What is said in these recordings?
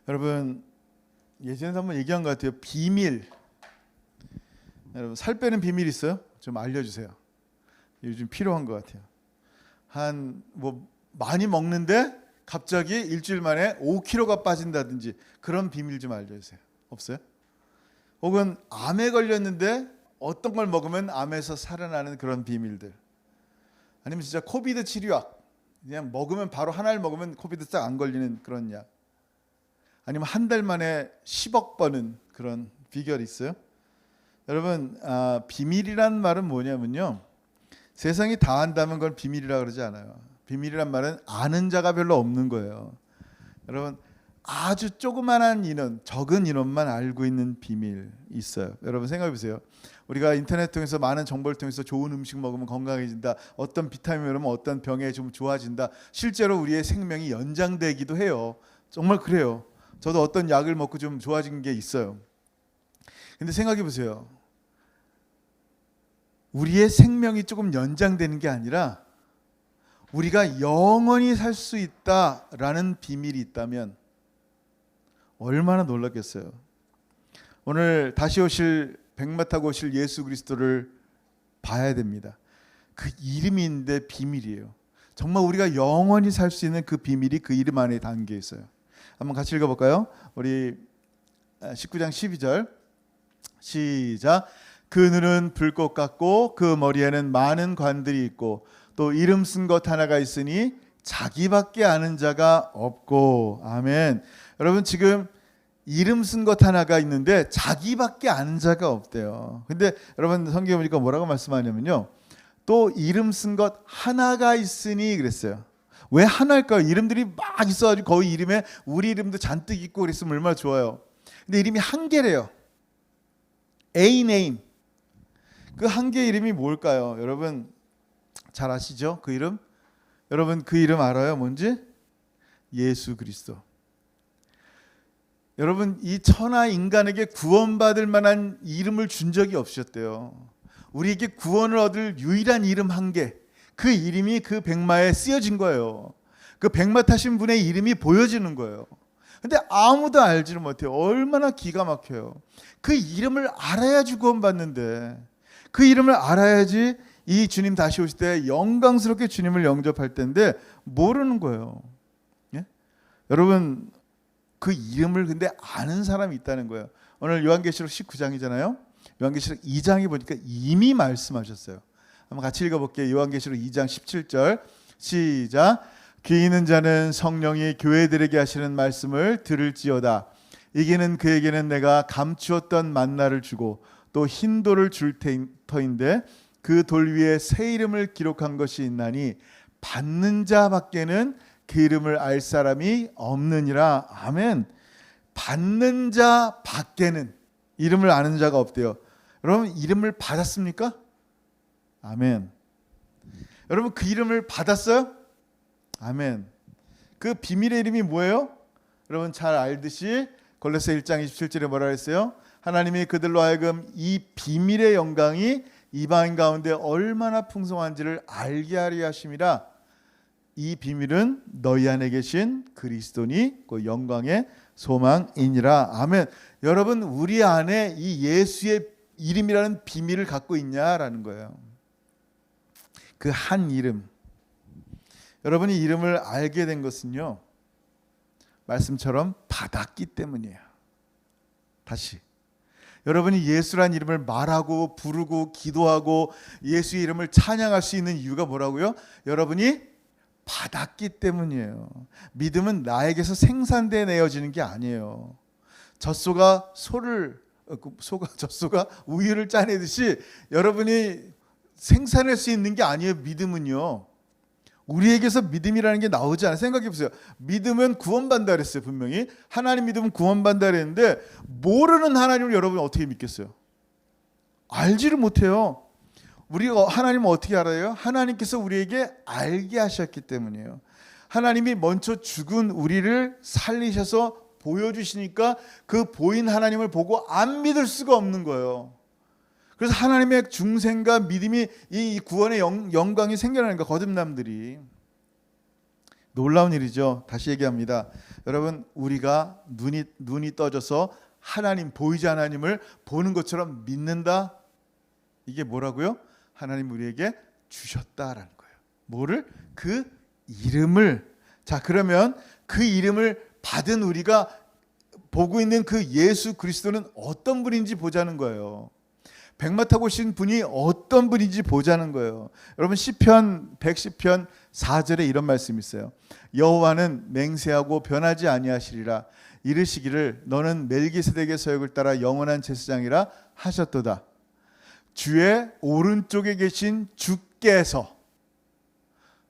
여러분, 예전에 한번 얘기한 것 같아요. 비밀. 여러분, 살 빼는 비밀 있어요? 좀 알려주세요. 요즘 필요한 것 같아요. 많이 먹는데 갑자기 일주일 만에 5kg가 빠진다든지 그런 비밀 좀 알려주세요. 없어요? 혹은 암에 걸렸는데 어떤 걸 먹으면 암에서 살아나는 그런 비밀들. 아니면 진짜 코비드 치료약. 그냥 먹으면 바로 하나를 먹으면 코비드 딱 안 걸리는 그런 약. 아니면 한 달 만에 10억 버는 그런 비결이 있어요? 여러분, 비밀이란 말은 뭐냐면요, 세상이 다 안다면 그건 비밀이라 그러지 않아요. 비밀이란 말은 아는 자가 별로 없는 거예요. 여러분, 아주 조그만한 인원, 적은 인원만 알고 있는 비밀이 있어요. 여러분 생각해 보세요. 우리가 인터넷 통해서 많은 정보를 통해서 좋은 음식 먹으면 건강해진다, 어떤 비타민 먹으면 어떤 병에 좀 좋아진다, 실제로 우리의 생명이 연장되기도 해요. 정말 그래요. 저도 어떤 약을 먹고 좀 좋아진 게 있어요. 근데 생각해 보세요. 우리의 생명이 조금 연장되는 게 아니라 우리가 영원히 살 수 있다라는 비밀이 있다면 얼마나 놀랐겠어요. 오늘 다시 오실, 백마 타고 오실 예수 그리스도를 봐야 됩니다. 그 이름이 있는데 비밀이에요. 정말 우리가 영원히 살 수 있는 그 비밀이 그 이름 안에 담겨 있어요. 한번 같이 읽어볼까요? 우리 19장 12절 시작. 그 눈은 불꽃 같고 그 머리에는 많은 관들이 있고 또 이름 쓴 것 하나가 있으니 자기밖에 아는 자가 없고. 아멘. 여러분, 지금 이름 쓴 것 하나가 있는데 자기밖에 아는 자가 없대요. 근데 여러분, 성경에 보니까 뭐라고 말씀하냐면요, 또 이름 쓴 것 하나가 있으니 그랬어요. 왜 하나일까요? 이름들이 막 있어가지고 거의 이름에 우리 이름도 잔뜩 있고 그랬으면 얼마나 좋아요. 근데 이름이 한 개래요. A name. 그 한 개 이름이 뭘까요? 여러분 잘 아시죠? 그 이름? 여러분 그 이름 알아요? 뭔지? 예수 그리스도. 여러분, 이 천하 인간에게 구원받을 만한 이름을 준 적이 없으셨대요. 우리에게 구원을 얻을 유일한 이름 한 개, 그 이름이 그 백마에 쓰여진 거예요. 그 백마 타신 분의 이름이 보여지는 거예요. 근데 아무도 알지를 못해요. 얼마나 기가 막혀요. 그 이름을 알아야지 구원받는데, 그 이름을 알아야지 이 주님 다시 오실 때 영광스럽게 주님을 영접할 텐데 모르는 거예요. 예? 여러분, 그 이름을 근데 아는 사람이 있다는 거예요. 오늘 요한계시록 19장이잖아요. 요한계시록 2장에 보니까 이미 말씀하셨어요. 한번 같이 읽어볼게요. 요한계시록 2장 17절 시작. 귀 있는 자는 성령이 교회들에게 하시는 말씀을 들을지어다. 이기는 그에게는 내가 감추었던 만나를 주고 또 흰 돌을 줄 터인데 그 돌 위에 새 이름을 기록한 것이 있나니 받는 자밖에는 그 이름을 알 사람이 없느니라. 아멘. 받는 자 밖에는 이름을 아는 자가 없대요. 여러분, 이름을 받았습니까? 아멘. 여러분, 그 이름을 받았어요? 아멘. 그 비밀의 이름이 뭐예요? 여러분 잘 알듯이 골로새 1장 27절에 뭐라 했어요? 하나님이 그들로 하여금 이 비밀의 영광이 이방인 가운데 얼마나 풍성한지를 알게 하려 하심이라. 이 비밀은 너희 안에 계신 그리스도니 그 영광의 소망이니라. 아멘. 여러분, 우리 안에 이 예수의 이름이라는 비밀을 갖고 있냐라는 거예요. 그 한 이름. 여러분이 이름을 알게 된 것은요, 말씀처럼 받았기 때문이에요. 다시, 여러분이 예수란 이름을 말하고 부르고 기도하고 예수의 이름을 찬양할 수 있는 이유가 뭐라고요? 여러분이 받았기 때문이에요. 믿음은 나에게서 생산되어지는 게 아니에요. 젖소가 젖소가 우유를 짜내듯이 여러분이 생산할 수 있는 게 아니에요. 믿음은요, 우리에게서 믿음이라는 게 나오지 않아요. 생각해 보세요. 믿음은 구원받는다 그랬어요. 분명히 하나님 믿음은 구원받는다 그랬는데 모르는 하나님을 여러분 어떻게 믿겠어요? 알지를 못해요. 우리가 하나님을 어떻게 알아요? 하나님께서 우리에게 알게 하셨기 때문이에요. 하나님이 먼저 죽은 우리를 살리셔서 보여주시니까 그 보인 하나님을 보고 안 믿을 수가 없는 거예요. 그래서 하나님의 중생과 믿음이 이 구원의 영광이 생겨나는 거예요. 거듭남들이. 놀라운 일이죠. 다시 얘기합니다. 여러분, 우리가 눈이 떠져서 하나님, 보이지 않는 하나님을 보는 것처럼 믿는다. 이게 뭐라고요? 하나님 우리에게 주셨다라는 거예요. 뭐를? 그 이름을. 자, 그러면 그 이름을 받은 우리가 보고 있는 그 예수 그리스도는 어떤 분인지 보자는 거예요. 백마 타고 오신 분이 어떤 분인지 보자는 거예요. 여러분, 시편 110편 4절에 이런 말씀이 있어요. 여호와는 맹세하고 변하지 아니하시리라. 이르시기를 너는 멜기세덱의 서역을 따라 영원한 제사장이라 하셨도다. 주의 오른쪽에 계신 주께서,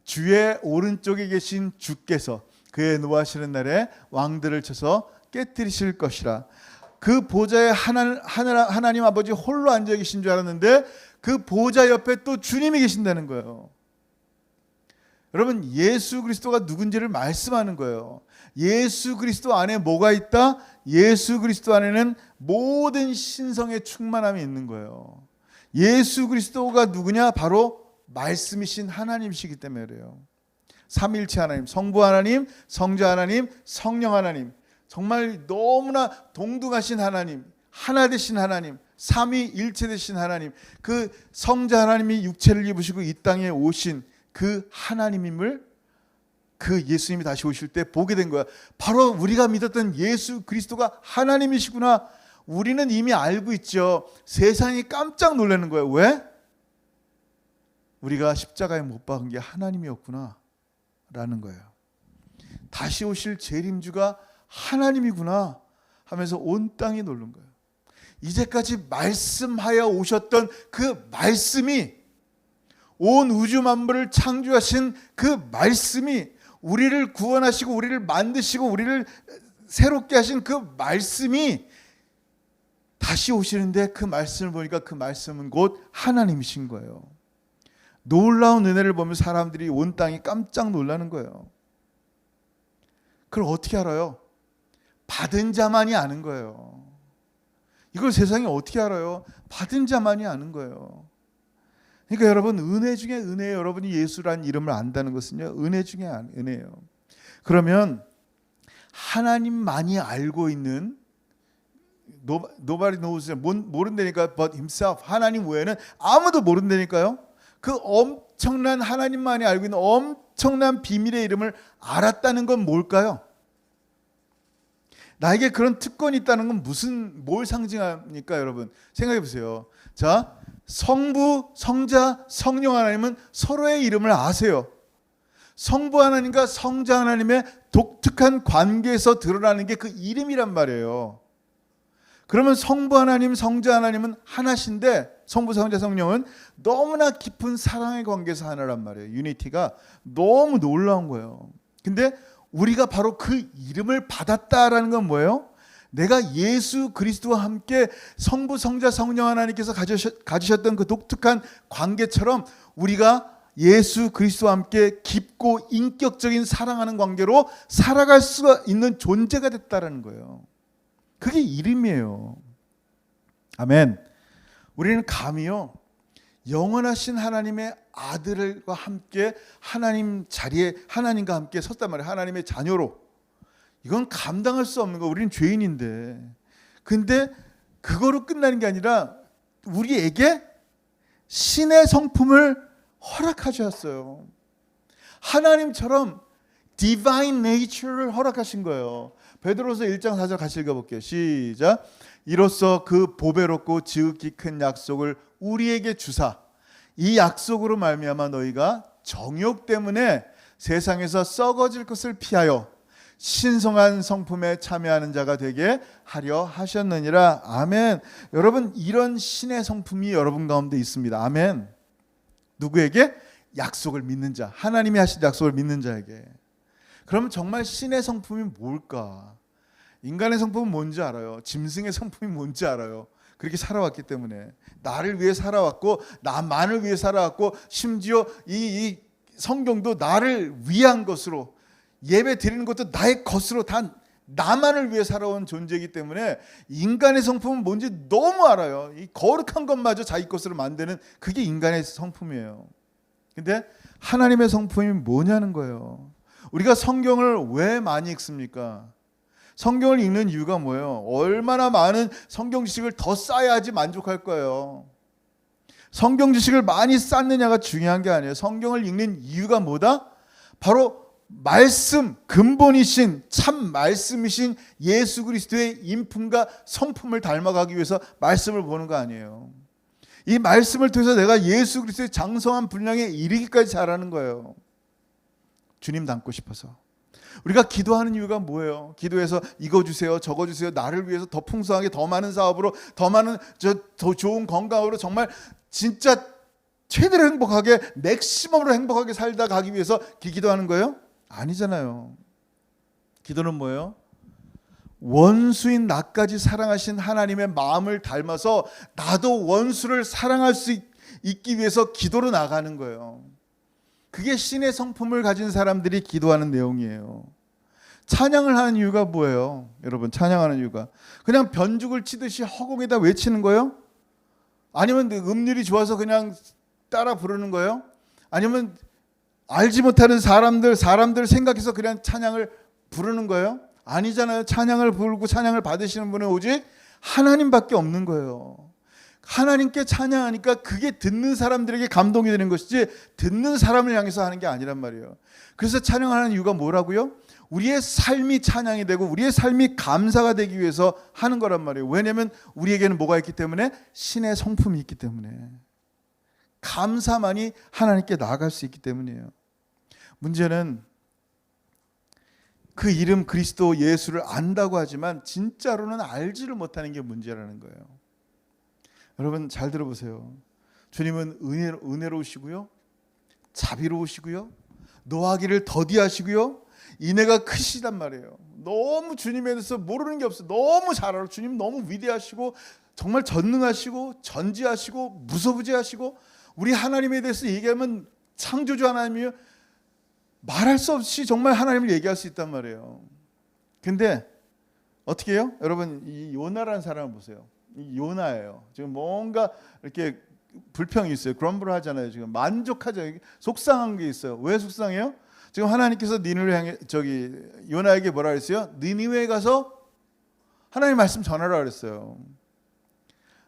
주의 오른쪽에 계신 주께서 그의 노하시는 날에 왕들을 쳐서 깨뜨리실 것이라. 그 보좌에 하나님 아버지 홀로 앉아 계신 줄 알았는데 그 보좌 옆에 또 주님이 계신다는 거예요. 여러분, 예수 그리스도가 누군지를 말씀하는 거예요. 예수 그리스도 안에 뭐가 있다? 예수 그리스도 안에는 모든 신성의 충만함이 있는 거예요. 예수 그리스도가 누구냐? 바로 말씀이신 하나님이시기 때문에 그래요. 삼위일체 하나님, 성부 하나님, 성자 하나님, 성령 하나님, 정말 너무나 동등하신 하나님, 하나 되신 하나님, 삼위일체 되신 하나님, 그 성자 하나님이 육체를 입으시고 이 땅에 오신 그 하나님임을 그 예수님이 다시 오실 때 보게 된 거야. 바로 우리가 믿었던 예수 그리스도가 하나님이시구나. 우리는 이미 알고 있죠. 세상이 깜짝 놀라는 거예요. 왜? 우리가 십자가에 못 박은 게 하나님이었구나 라는 거예요. 다시 오실 재림주가 하나님이구나 하면서 온 땅이 놀란 거예요. 이제까지 말씀하여 오셨던 그 말씀이, 온 우주 만물을 창조하신 그 말씀이, 우리를 구원하시고 우리를 만드시고 우리를 새롭게 하신 그 말씀이 다시 오시는데, 그 말씀을 보니까 그 말씀은 곧 하나님이신 거예요. 놀라운 은혜를 보면 사람들이 온 땅이 깜짝 놀라는 거예요. 그걸 어떻게 알아요? 받은 자만이 아는 거예요. 이걸 세상이 어떻게 알아요? 받은 자만이 아는 거예요. 그러니까 여러분, 은혜 중에 은혜예요. 여러분이 예수라는 이름을 안다는 것은요, 은혜 중에 은혜예요. 그러면 하나님만이 알고 있는, nobody knows, 모른다니까, but himself, 하나님 외에는 아무도 모른다니까요. 그 엄청난 하나님만이 알고 있는 엄청난 비밀의 이름을 알았다는 건 뭘까요? 나에게 그런 특권이 있다는 건 뭘 상징합니까, 여러분? 생각해 보세요. 자, 성부, 성자, 성령 하나님은 서로의 이름을 아세요. 성부 하나님과 성자 하나님의 독특한 관계에서 드러나는 게 그 이름이란 말이에요. 그러면 성부 하나님, 성자 하나님은 하나신데, 성부, 성자, 성령은 너무나 깊은 사랑의 관계에서 하나란 말이에요. 유니티가 너무 놀라운 거예요. 근데 우리가 바로 그 이름을 받았다라는 건 뭐예요? 내가 예수 그리스도와 함께 성부, 성자, 성령 하나님께서 가지셨던 그 독특한 관계처럼 우리가 예수 그리스도와 함께 깊고 인격적인 사랑하는 관계로 살아갈 수가 있는 존재가 됐다라는 거예요. 그게 이름이에요. 아멘. 우리는 감히요, 영원하신 하나님의 아들과 함께 하나님 자리에 하나님과 함께 섰단 말이에요. 하나님의 자녀로. 이건 감당할 수 없는 거. 우리는 죄인인데. 근데 그거로 끝나는 게 아니라 우리에게 신의 성품을 허락하셨어요. 하나님처럼 divine nature를 허락하신 거예요. 베드로서 1장 4절 같이 읽어볼게요. 시작. 이로써 그 보배롭고 지극히 큰 약속을 우리에게 주사, 이 약속으로 말미암아 너희가 정욕 때문에 세상에서 썩어질 것을 피하여 신성한 성품에 참여하는 자가 되게 하려 하셨느니라. 아멘. 여러분, 이런 신의 성품이 여러분 가운데 있습니다. 아멘. 누구에게? 약속을 믿는 자, 하나님이 하신 약속을 믿는 자에게. 그러면 정말 신의 성품이 뭘까? 인간의 성품은 뭔지 알아요. 짐승의 성품이 뭔지 알아요. 그렇게 살아왔기 때문에. 나를 위해 살아왔고, 나만을 위해 살아왔고, 심지어 이 성경도 나를 위한 것으로, 예배 드리는 것도 나의 것으로 다 나만을 위해 살아온 존재이기 때문에 인간의 성품은 뭔지 너무 알아요. 이 거룩한 것마저 자기 것으로 만드는, 그게 인간의 성품이에요. 근데 하나님의 성품이 뭐냐는 거예요. 우리가 성경을 왜 많이 읽습니까? 성경을 읽는 이유가 뭐예요? 얼마나 많은 성경 지식을 더 쌓아야지 만족할 거예요. 성경 지식을 많이 쌓느냐가 중요한 게 아니에요. 성경을 읽는 이유가 뭐다? 바로 말씀, 근본이신 참 말씀이신 예수 그리스도의 인품과 성품을 닮아가기 위해서 말씀을 보는 거 아니에요. 이 말씀을 통해서 내가 예수 그리스도의 장성한 분량에 이르기까지 자라는 거예요. 주님 닮고 싶어서. 우리가 기도하는 이유가 뭐예요? 기도해서 이거 주세요, 저거 주세요. 나를 위해서 더 풍성하게, 더 많은 사업으로, 더 많은 더 좋은 건강으로 정말 진짜 최대로 행복하게, 맥시멈으로 행복하게 살다 가기 위해서 기도하는 거예요? 아니잖아요. 기도는 뭐예요? 원수인 나까지 사랑하신 하나님의 마음을 닮아서 나도 원수를 사랑할 수 있기 위해서 기도로 나가는 거예요. 그게 신의 성품을 가진 사람들이 기도하는 내용이에요. 찬양을 하는 이유가 뭐예요? 여러분, 찬양하는 이유가 그냥 변죽을 치듯이 허공에다 외치는 거예요? 아니면 음률이 좋아서 그냥 따라 부르는 거예요? 아니면 알지 못하는 사람들 생각해서 그냥 찬양을 부르는 거예요? 아니잖아요. 찬양을 부르고 찬양을 받으시는 분은 오직 하나님밖에 없는 거예요. 하나님께 찬양하니까 그게 듣는 사람들에게 감동이 되는 것이지 듣는 사람을 향해서 하는 게 아니란 말이에요. 그래서 찬양하는 이유가 뭐라고요? 우리의 삶이 찬양이 되고 우리의 삶이 감사가 되기 위해서 하는 거란 말이에요. 왜냐하면 우리에게는 뭐가 있기 때문에? 신의 성품이 있기 때문에. 감사만이 하나님께 나아갈 수 있기 때문이에요. 문제는 그 이름 그리스도 예수를 안다고 하지만 진짜로는 알지를 못하는 게 문제라는 거예요. 여러분 잘 들어보세요. 주님은 은혜로우시고요, 자비로우시고요, 노하기를 더디하시고요, 인애가 크시단 말이에요. 너무 주님에 대해서 모르는 게 없어요. 너무 잘 알아요. 주님 너무 위대하시고 정말 전능하시고 전지하시고 무소부지하시고 우리 하나님에 대해서 얘기하면 창조주 하나님이요, 말할 수 없이 정말 하나님을 얘기할 수 있단 말이에요. 근데 어떻게 해요? 여러분 이 요나라는 사람을 보세요. 이 요나예요. 지금 뭔가 이렇게 불평이 있어요. 그럼블 하잖아요. 지금 만족하죠. 속상한 게 있어요. 왜 속상해요? 지금 하나님께서 니느웨 향해 요나에게 뭐라 그랬어요? 니느웨에 가서 하나님 말씀 전하라 그랬어요.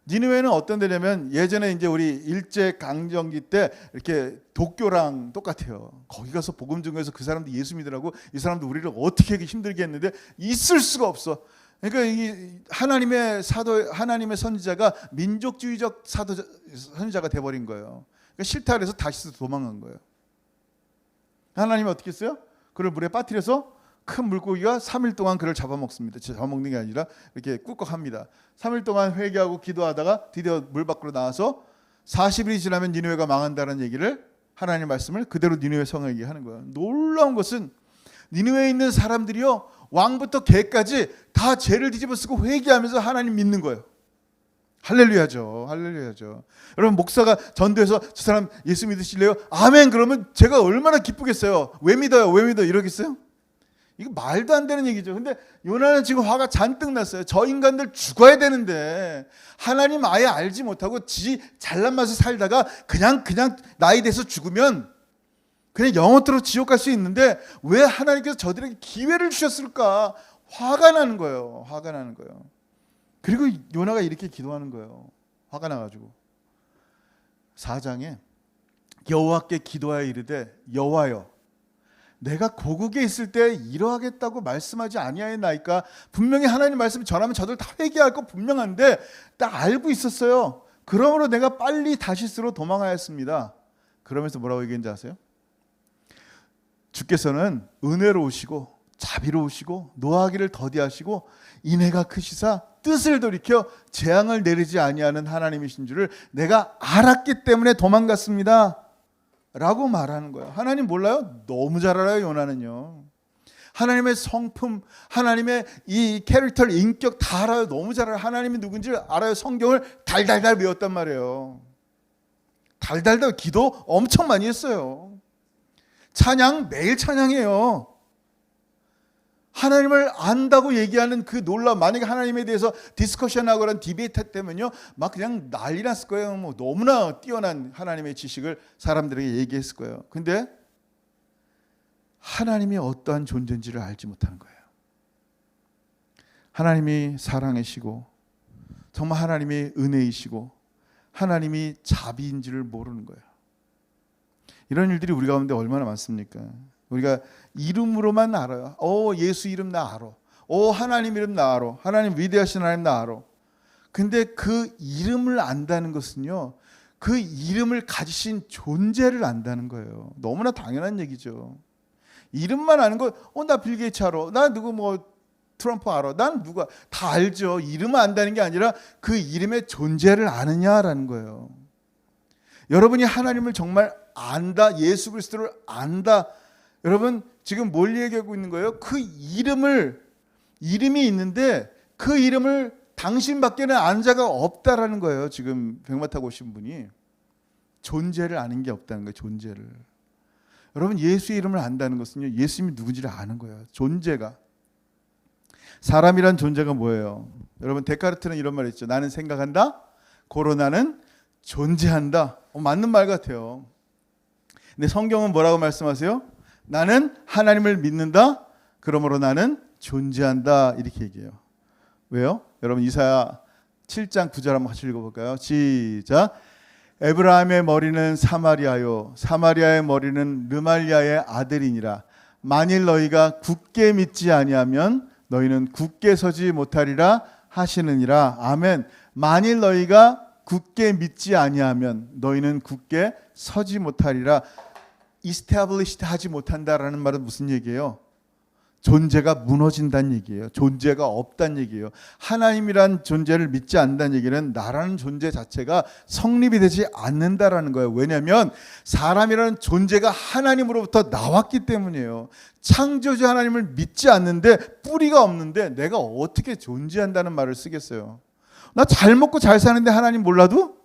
니느웨는 어떤 데냐면 예전에 이제 우리 일제 강점기 때 이렇게 도쿄랑 똑같아요. 거기 가서 복음 전해서 그 사람들 예수 믿으라고 이 사람들 우리를 어떻게 힘들게 했는데 있을 수가 없어. 그러니까 이 하나님의 하나님의 선지자가 민족주의적 선지자가 돼버린 거예요. 그러니까 싫다 그래서 다시 도망간 거예요. 하나님이 어떻게 했어요? 그를 물에 빠뜨려서 큰 물고기가 3일 동안 그를 잡아먹습니다. 잡아먹는 게 아니라 이렇게 꿀꺽합니다. 3일 동안 회개하고 기도하다가 드디어 물 밖으로 나와서 40일이 지나면 니느웨가 망한다는 얘기를, 하나님의 말씀을 그대로 니느웨 성에게 하는 거예요. 놀라운 것은 니느웨에 있는 사람들이요, 왕부터 개까지 다 죄를 뒤집어쓰고 회개하면서 하나님 믿는 거예요. 할렐루야죠. 할렐루야죠. 여러분 목사가 전도해서 저 사람 예수 믿으실래요? 아멘. 그러면 제가 얼마나 기쁘겠어요. 왜 믿어요? 왜 믿어? 이러겠어요? 이거 말도 안 되는 얘기죠. 근데 요나는 지금 화가 잔뜩 났어요. 저 인간들 죽어야 되는데 하나님 아예 알지 못하고 지 잘난 맛을 살다가 그냥 나이 돼서 죽으면 그냥 영원토록 지옥 갈 수 있는데 왜 하나님께서 저들에게 기회를 주셨을까? 화가 나는 거예요. 화가 나는 거예요. 그리고 요나가 이렇게 기도하는 거예요. 화가 나가지고 4장에 여호와께 기도하여 이르되 여호와여 내가 고국에 있을 때 이러하겠다고 말씀하지 아니하였나이까. 분명히 하나님 말씀을 전하면 저들 다 회개할 거 분명한데 딱 알고 있었어요. 그러므로 내가 빨리 다시스로 도망하였습니다. 그러면서 뭐라고 얘기했는지 아세요? 주께서는 은혜로우시고 자비로우시고 노하기를 더디하시고 인애가 크시사 뜻을 돌이켜 재앙을 내리지 아니하는 하나님이신 줄을 내가 알았기 때문에 도망갔습니다 라고 말하는 거예요. 하나님 몰라요? 너무 잘 알아요. 요나는요. 하나님의 성품, 하나님의 이 캐릭터, 인격 다 알아요. 너무 잘 알아요. 하나님이 누군지 알아요. 성경을 달달달 외웠단 말이에요. 달달달 기도 엄청 많이 했어요. 찬양 매일 찬양해요. 하나님을 안다고 얘기하는 그 놀라움, 만약에 하나님에 대해서 디스커션하거나 디베이트 때문에요 막 그냥 난리 났을 거예요. 뭐 너무나 뛰어난 하나님의 지식을 사람들에게 얘기했을 거예요. 근데 하나님이 어떠한 존재인지를 알지 못하는 거예요. 하나님이 사랑이시고 정말 하나님이 은혜이시고 하나님이 자비인지를 모르는 거예요. 이런 일들이 우리 가운데 얼마나 많습니까? 우리가 이름으로만 알아요. 예수 이름 나 알아. 하나님 이름 나 알아. 하나님 위대하신 하나님 나 알아. 근데 그 이름을 안다는 것은요, 그 이름을 가지신 존재를 안다는 거예요. 너무나 당연한 얘기죠. 이름만 아는 거, 나 빌 게이츠 알아. 나 누구 트럼프 알아. 난 누가 다 알죠. 이름을 안다는 게 아니라 그 이름의 존재를 아느냐라는 거예요. 여러분이 하나님을 정말 안다, 예수 그리스도를 안다. 여러분 지금 뭘 얘기하고 있는 거예요? 그 이름이 있는데 그 이름을 당신밖에는 아는 자가 없다라는 거예요. 지금 백마 타고 오신 분이 존재를 아는 게 없다는 거예요. 존재를. 여러분 예수의 이름을 안다는 것은요, 예수님이 누군지를 아는 거예요. 존재가. 사람이란 존재가 뭐예요? 여러분 데카르트는 이런 말 했죠. 나는 생각한다. 고로 나는 존재한다. 맞는 말 같아요. 근데 성경은 뭐라고 말씀하세요? 나는 하나님을 믿는다. 그러므로 나는 존재한다. 이렇게 얘기해요. 왜요? 여러분 이사야 7장 9절 한번 같이 읽어볼까요? 시작. 에브라임의 머리는 사마리아요, 사마리아의 머리는 르말리아의 아들이니라. 만일 너희가 굳게 믿지 아니하면 너희는 굳게 서지 못하리라 하시느니라. 아멘. 만일 너희가 굳게 믿지 아니하면 너희는 굳게 서지 못하리라. established 하지 못한다라는 말은 무슨 얘기예요? 존재가 무너진다는 얘기예요. 존재가 없다는 얘기예요. 하나님이란 존재를 믿지 않는다는 얘기는 나라는 존재 자체가 성립이 되지 않는다라는 거예요. 왜냐하면 사람이라는 존재가 하나님으로부터 나왔기 때문이에요. 창조주 하나님을 믿지 않는데, 뿌리가 없는데 내가 어떻게 존재한다는 말을 쓰겠어요? 나 잘 먹고 잘 사는데 하나님 몰라도?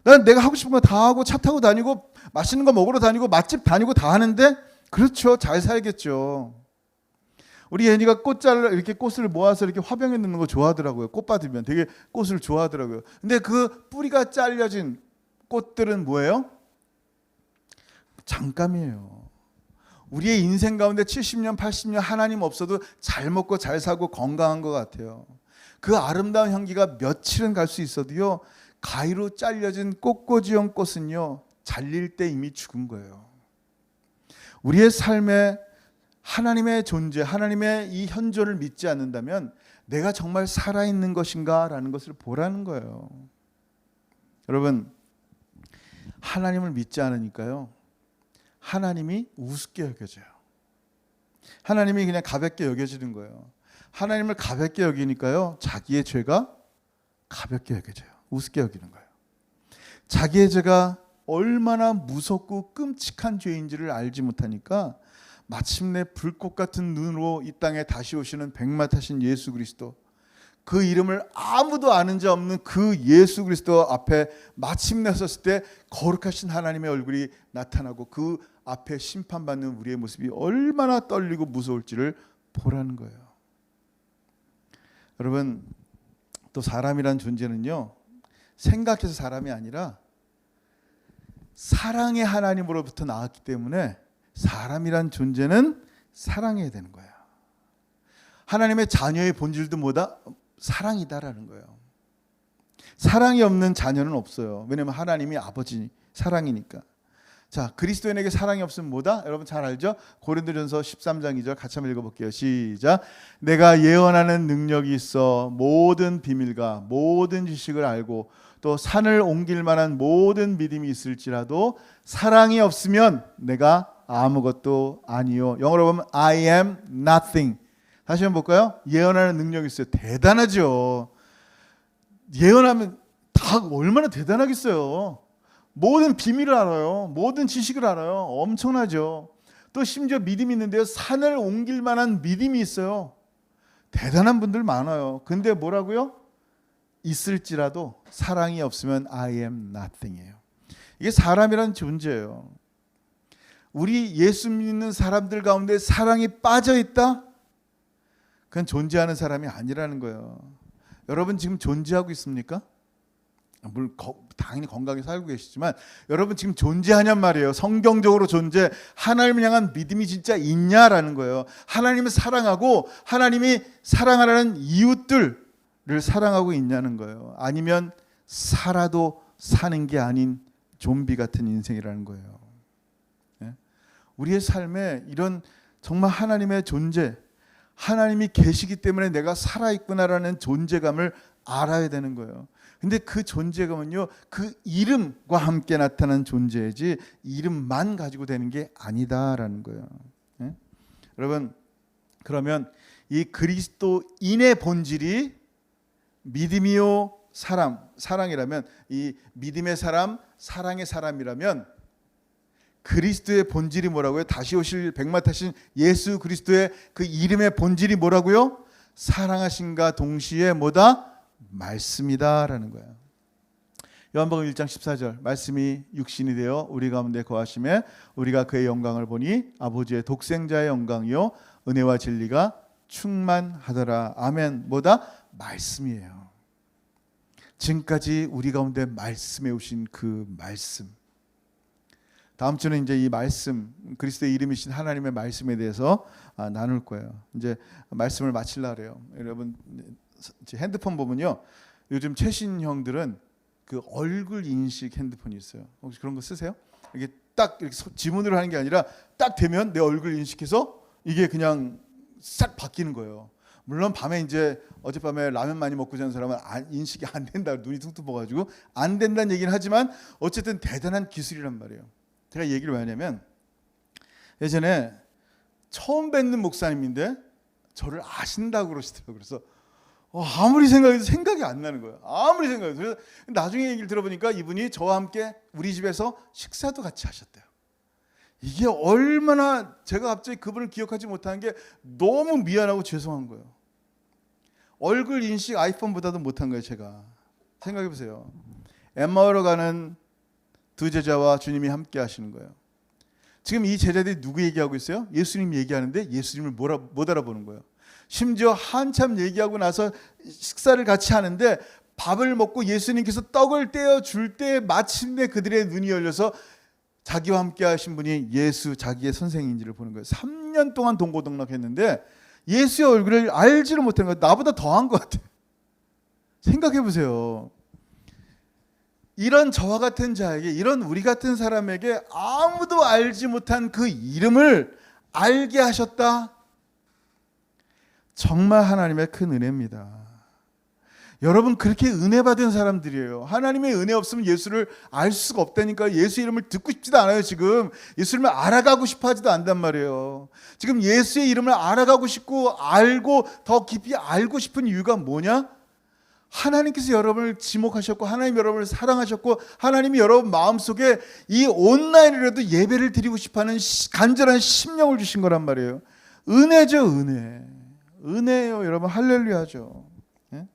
난 내가 하고 싶은 거 다 하고 차 타고 다니고 맛있는 거 먹으러 다니고 맛집 다니고 다 하는데, 그렇죠, 잘 살겠죠. 우리 애니가 이렇게 꽃을 모아서 이렇게 화병에 넣는 거 좋아하더라고요. 꽃 받으면 되게 꽃을 좋아하더라고요. 근데 그 뿌리가 잘려진 꽃들은 뭐예요? 잠깐이에요. 우리의 인생 가운데 70년, 80년 하나님 없어도 잘 먹고 잘 사고 건강한 것 같아요. 그 아름다운 향기가 며칠은 갈 수 있어도요, 가위로 잘려진 꽃꽂이형 꽃은요, 잘릴 때 이미 죽은 거예요. 우리의 삶에 하나님의 존재, 하나님의 이 현존을 믿지 않는다면 내가 정말 살아있는 것인가 라는 것을 보라는 거예요. 여러분, 하나님을 믿지 않으니까요, 하나님이 우습게 여겨져요. 하나님이 그냥 가볍게 여겨지는 거예요. 하나님을 가볍게 여기니까요, 자기의 죄가 가볍게 여겨져요. 우습게 여기는 거예요. 자기의 죄가 얼마나 무섭고 끔찍한 죄인지를 알지 못하니까 마침내 불꽃 같은 눈으로 이 땅에 다시 오시는 백마 타신 예수 그리스도, 그 이름을 아무도 아는 자 없는 그 예수 그리스도 앞에 마침내 섰을 때 거룩하신 하나님의 얼굴이 나타나고 그 앞에 심판받는 우리의 모습이 얼마나 떨리고 무서울지를 보라는 거예요. 여러분, 또 사람이란 존재는요, 생각해서 사람이 아니라 사랑의 하나님으로부터 나왔기 때문에 사람이란 존재는 사랑해야 되는 거예요. 하나님의 자녀의 본질도 뭐다? 사랑이다라는 거예요. 사랑이 없는 자녀는 없어요. 왜냐하면 하나님이 아버지 사랑이니까. 자, 그리스도인에게 사랑이 없으면 뭐다? 여러분 잘 알죠? 고린도전서 13장 2절 같이 한번 읽어볼게요. 시작. 내가 예언하는 능력이 있어 모든 비밀과 모든 지식을 알고 또 산을 옮길 만한 모든 믿음이 있을지라도 사랑이 없으면 내가 아무것도 아니요. 영어로 보면 I am nothing. 다시 한번 볼까요? 예언하는 능력이 있어요. 대단하죠. 예언하면 다 얼마나 대단하겠어요. 모든 비밀을 알아요. 모든 지식을 알아요. 엄청나죠. 또 심지어 믿음이 있는데요, 산을 옮길 만한 믿음이 있어요. 대단한 분들 많아요. 근데 뭐라고요? 있을지라도 사랑이 없으면 I am nothing이에요. 이게 사람이란 존재예요. 우리 예수 믿는 사람들 가운데 사랑이 빠져 있다? 그건 존재하는 사람이 아니라는 거예요. 여러분 지금 존재하고 있습니까? 물론 당연히 건강히 살고 계시지만 여러분 지금 존재하냔 말이에요. 성경적으로 존재, 하나님을 향한 믿음이 진짜 있냐라는 거예요. 하나님을 사랑하고 하나님이 사랑하라는 이웃들을 사랑하고 있냐는 거예요. 아니면 살아도 사는 게 아닌 좀비 같은 인생이라는 거예요. 우리의 삶에 이런 정말 하나님의 존재, 하나님이 계시기 때문에 내가 살아있구나라는 존재감을 알아야 되는 거예요. 근데 그 존재감은요, 그 이름과 함께 나타난 존재이지 이름만 가지고 되는 게 아니다라는 거예요. 여러분, 그러면 이 그리스도인의 본질이 믿음이요 사랑이라면, 이 믿음의 사람, 사랑의 사람이라면 그리스도의 본질이 뭐라고요? 다시 오실 백마 타신 예수 그리스도의 그 이름의 본질이 뭐라고요? 사랑하신가 동시에 뭐다? 말씀이다라는 거예요. 요한복음 1장 14절, 말씀이 육신이 되어 우리 가운데 거하심에 우리가 그의 영광을 보니 아버지의 독생자의 영광이요 은혜와 진리가 충만하더라. 아멘. 뭐다? 말씀이에요. 지금까지 우리 가운데 말씀해 오신 그 말씀. 다음 주는 이제 이 말씀, 그리스도의 이름이신 하나님의 말씀에 대해서 나눌 거예요. 이제 말씀을 마치려고 해요. 여러분 핸드폰 보면요, 요즘 최신형들은 그 얼굴 인식 핸드폰이 있어요. 혹시 그런 거 쓰세요? 이게 딱 이렇게 지문으로 하는 게 아니라 딱 되면 내 얼굴 인식해서 이게 그냥 싹 바뀌는 거예요. 물론 밤에 이제 어젯밤에 라면 많이 먹고 자는 사람은 인식이 안 된다, 눈이 퉁퉁 부어가지고 안 된다는 얘기는 하지만 어쨌든 대단한 기술이란 말이에요. 제가 얘기를 왜 하냐면, 예전에 처음 뵙는 목사님인데 저를 아신다고 그러시더라고요. 그래서 아무리 생각해도 생각이 안 나는 거예요. 아무리 생각해도. 그래서 나중에 얘기를 들어보니까 이분이 저와 함께 우리 집에서 식사도 같이 하셨대요. 이게 얼마나, 제가 갑자기 그분을 기억하지 못하는 게 너무 미안하고 죄송한 거예요. 얼굴 인식 아이폰보다도 못한 거예요. 제가 생각해 보세요. 엠마오로 가는 두 제자와 주님이 함께 하시는 거예요. 지금 이 제자들이 누구 얘기하고 있어요? 예수님 얘기하는데 예수님을 못 알아보는 거예요. 심지어 한참 얘기하고 나서 식사를 같이 하는데 밥을 먹고 예수님께서 떡을 떼어 줄 때 마침내 그들의 눈이 열려서 자기와 함께 하신 분이 예수, 자기의 선생인지를 보는 거예요. 3년 동안 동고동락했는데 예수의 얼굴을 알지를 못하는 거예요. 나보다 더한 것 같아요. 생각해 보세요. 이런 저와 같은 자에게, 이런 우리 같은 사람에게 아무도 알지 못한 그 이름을 알게 하셨다. 정말 하나님의 큰 은혜입니다. 여러분, 그렇게 은혜 받은 사람들이에요. 하나님의 은혜 없으면 예수를 알 수가 없다니까. 예수 이름을 듣고 싶지도 않아요. 지금 예수 이름을 알아가고 싶어 하지도 않단 말이에요. 지금 예수의 이름을 알아가고 싶고 알고 더 깊이 알고 싶은 이유가 뭐냐? 하나님께서 여러분을 지목하셨고 하나님 여러분을 사랑하셨고 하나님이 여러분 마음속에 이 온라인이라도 예배를 드리고 싶어하는 간절한 심령을 주신 거란 말이에요. 은혜죠, 은혜. 은혜예요, 여러분. 할렐루야죠. 네?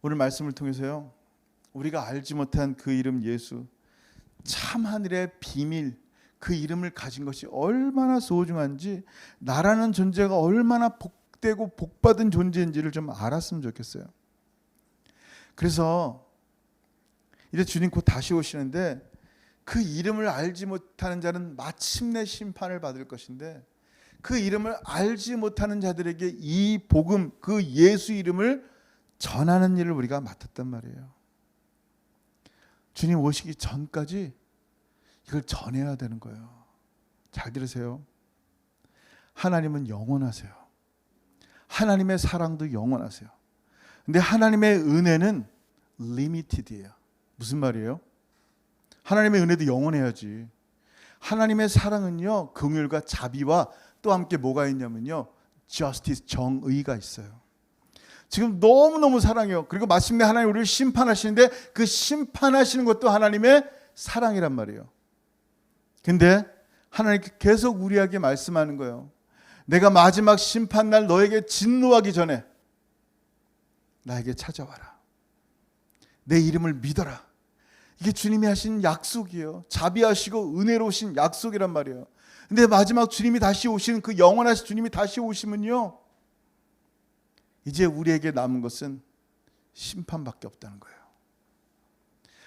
오늘 말씀을 통해서요, 우리가 알지 못한 그 이름 예수, 참 하늘의 비밀, 그 이름을 가진 것이 얼마나 소중한지, 나라는 존재가 얼마나 복되고 복받은 존재인지를 좀 알았으면 좋겠어요. 그래서 이제 주님 곧 다시 오시는데 그 이름을 알지 못하는 자는 마침내 심판을 받을 것인데, 그 이름을 알지 못하는 자들에게 이 복음, 그 예수 이름을 전하는 일을 우리가 맡았단 말이에요. 주님 오시기 전까지 이걸 전해야 되는 거예요. 잘 들으세요. 하나님은 영원하세요. 하나님의 사랑도 영원하세요. 근데 하나님의 은혜는 limited이에요. 무슨 말이에요? 하나님의 은혜도 영원해야지. 하나님의 사랑은요, 긍휼과 자비와 또 함께 뭐가 있냐면요, justice, 정의가 있어요. 지금 너무너무 사랑해요. 그리고 마침내 하나님 우리를 심판하시는데 그 심판하시는 것도 하나님의 사랑이란 말이에요. 근데 하나님께 계속 우리에게 말씀하는 거예요. 내가 마지막 심판날 너에게 진노하기 전에 나에게 찾아와라. 내 이름을 믿어라. 이게 주님이 하신 약속이에요. 자비하시고 은혜로우신 약속이란 말이에요. 근데 마지막 주님이 다시 오시는, 그 영원하신 주님이 다시 오시면요, 이제 우리에게 남은 것은 심판밖에 없다는 거예요.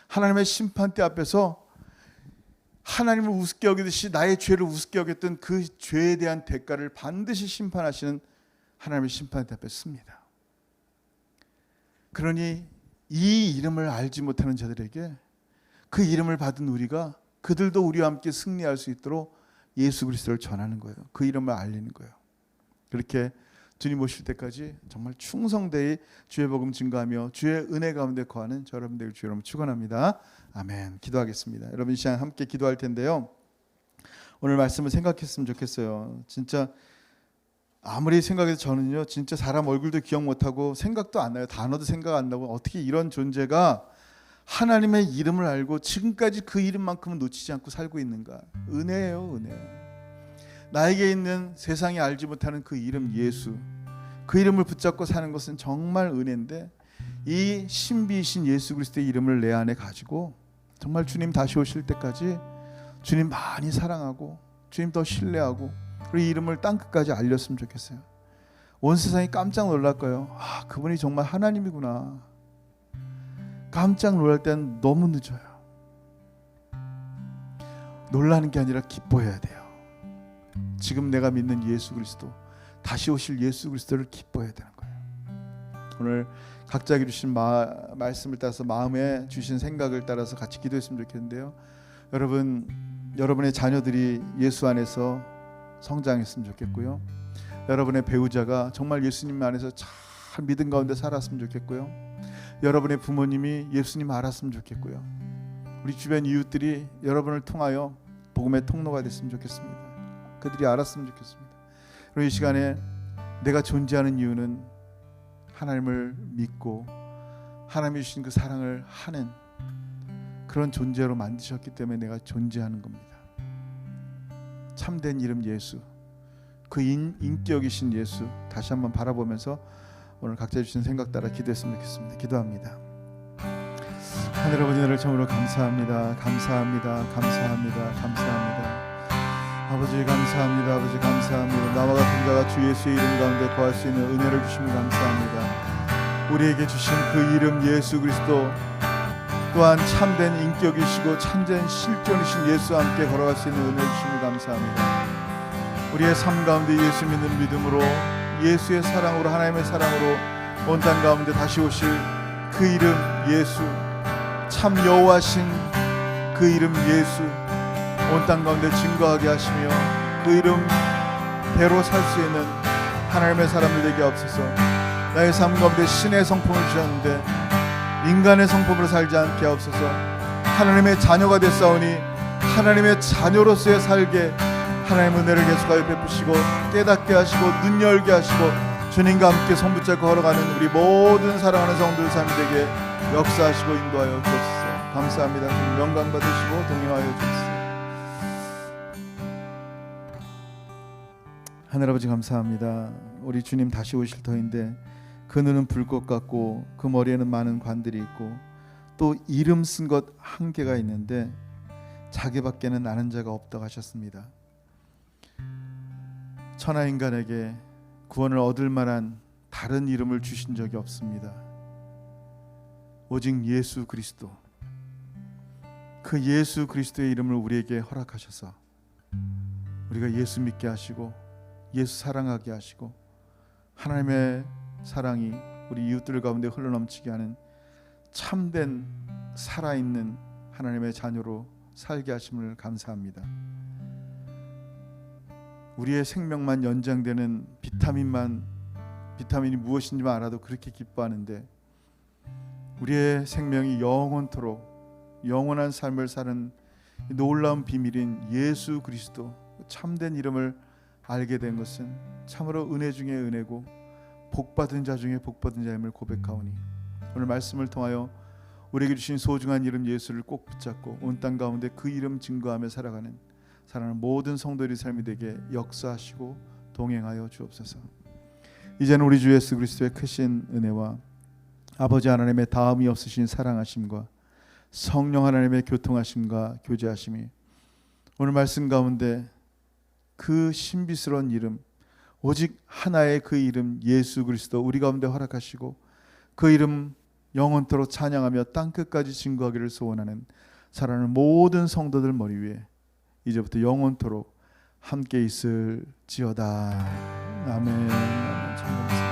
하나님의 심판대 앞에서 하나님을 우습게 여기듯이 나의 죄를 우습게 여겼던 그 죄에 대한 대가를 반드시 심판하시는 하나님의 심판대 앞에 씁니다. 그러니 이 이름을 알지 못하는 자들에게 그 이름을 받은 우리가 그들도 우리와 함께 승리할 수 있도록 예수 그리스도를 전하는 거예요. 그 이름을 알리는 거예요. 그렇게 주님 오실 때까지 정말 충성되이 주의 복음 증거하며 주의 은혜 가운데 거하는 저 여러분 되길 주의 이름으로 축원합니다. 아멘. 기도하겠습니다. 여러분 이 시간 함께 기도할 텐데요. 오늘 말씀을 생각했으면 좋겠어요. 진짜 아무리 생각해도 저는요, 진짜 사람 얼굴도 기억 못하고 생각도 안 나요. 단어도 생각 안 나고 어떻게 이런 존재가 하나님의 이름을 알고 지금까지 그 이름만큼은 놓치지 않고 살고 있는가. 은혜예요, 은혜. 나에게 있는 세상이 알지 못하는 그 이름 예수, 그 이름을 붙잡고 사는 것은 정말 은혜인데, 이 신비이신 예수 그리스도의 이름을 내 안에 가지고 정말 주님 다시 오실 때까지 주님 많이 사랑하고 주님 더 신뢰하고 그리고 이 이름을 땅끝까지 알렸으면 좋겠어요. 온 세상이 깜짝 놀랄 거예요. 아, 그분이 정말 하나님이구나. 깜짝 놀랄 때는 너무 늦어요. 놀라는 게 아니라 기뻐해야 돼요. 지금 내가 믿는 예수 그리스도, 다시 오실 예수 그리스도를 기뻐해야 되는 거예요. 오늘 각자에게 주신 말씀을 따라서, 마음에 주신 생각을 따라서 같이 기도했으면 좋겠는데요. 여러분의 자녀들이 예수 안에서 성장했으면 좋겠고요. 여러분의 배우자가 정말 예수님 안에서 잘 믿음 가운데 살았으면 좋겠고요. 여러분의 부모님이 예수님 알았으면 좋겠고요. 우리 주변 이웃들이 여러분을 통하여 복음의 통로가 됐으면 좋겠습니다. 그들이 알았으면 좋겠습니다. 그리고 이 시간에 내가 존재하는 이유는 하나님을 믿고 하나님이 주신 그 사랑을 하는 그런 존재로 만드셨기 때문에 내가 존재하는 겁니다. 참된 이름 예수, 그 인격이신 예수 다시 한번 바라보면서 오늘 각자 주신 생각 따라 기도했으면 좋겠습니다. 기도합니다. 하늘 아버지, 나를 참으로 감사합니다. 감사합니다. 감사합니다. 감사합니다. 아버지 감사합니다. 아버지 감사합니다. 나와 같은 자가 주 예수의 이름 가운데 거할 수 있는 은혜를 주시면 감사합니다. 우리에게 주신 그 이름 예수 그리스도, 또한 참된 인격이시고 참된 실존이신 예수와 함께 걸어갈 수 있는 은혜를 주시면 감사합니다. 우리의 삶 가운데 예수 믿는 믿음으로, 예수의 사랑으로, 하나님의 사랑으로 온 땅 가운데 다시 오실 그 이름 예수, 참 여호와신 그 이름 예수 온 땅 가운데 증거하게 하시며 그 이름대로 살 수 있는 하나님의 사람들 되게 없어서, 나의 삶 가운데 신의 성품을 주셨는데 인간의 성품으로 살지 않게 하옵소서. 하나님의 자녀가 됐사오니 하나님의 자녀로서의 살게 하나님의 은혜를 계속하여 베푸시고 깨닫게 하시고 눈 열게 하시고 주님과 함께 손 붙잡고 걸어가는 우리 모든 사랑하는 성도들 삶이 되게 역사하시고 인도하여 주옵소서. 감사합니다. 주님 영광 받으시고 동행하여 주옵소서. 하늘아버지 감사합니다. 우리 주님 다시 오실 터인데 그 눈은 불꽃 같고 그 머리에는 많은 관들이 있고 또 이름 쓴 것 한 개가 있는데 자기밖에는 아는 자가 없다고 하셨습니다. 천하 인간에게 구원을 얻을 만한 다른 이름을 주신 적이 없습니다. 오직 예수 그리스도, 그 예수 그리스도의 이름을 우리에게 허락하셔서 우리가 예수 믿게 하시고 예수 사랑하게 하시고 하나님의 사랑이 우리 이웃들 가운데 흘러넘치게 하는 참된 살아있는 하나님의 자녀로 살게 하심을 감사합니다. 우리의 생명만 연장되는 비타민이 무엇인지만 알아도 그렇게 기뻐하는데, 우리의 생명이 영원토록 영원한 삶을 사는 놀라운 비밀인 예수 그리스도 참된 이름을 알게 된 것은 참으로 은혜 중에 은혜고 복받은 자 중에 복받은 자임을 고백하오니, 오늘 말씀을 통하여 우리에게 주신 소중한 이름 예수를 꼭 붙잡고 온 땅 가운데 그 이름 증거하며 살아가는 사랑하는 모든 성도들의 삶이 되게 역사하시고 동행하여 주옵소서. 이제는 우리 주 예수 그리스도의 크신 은혜와 아버지 하나님의 다음이 없으신 사랑하심과 성령 하나님의 교통하심과 교제하심이 오늘 말씀 가운데 그 신비스러운 이름, 오직 하나의 그 이름 예수 그리스도 우리 가운데 허락하시고 그 이름 영원토록 찬양하며 땅끝까지 증거하기를 소원하는 사랑하는 모든 성도들 머리 위에 이제부터 영원토록 함께 있을지어다. 아멘. 아멘.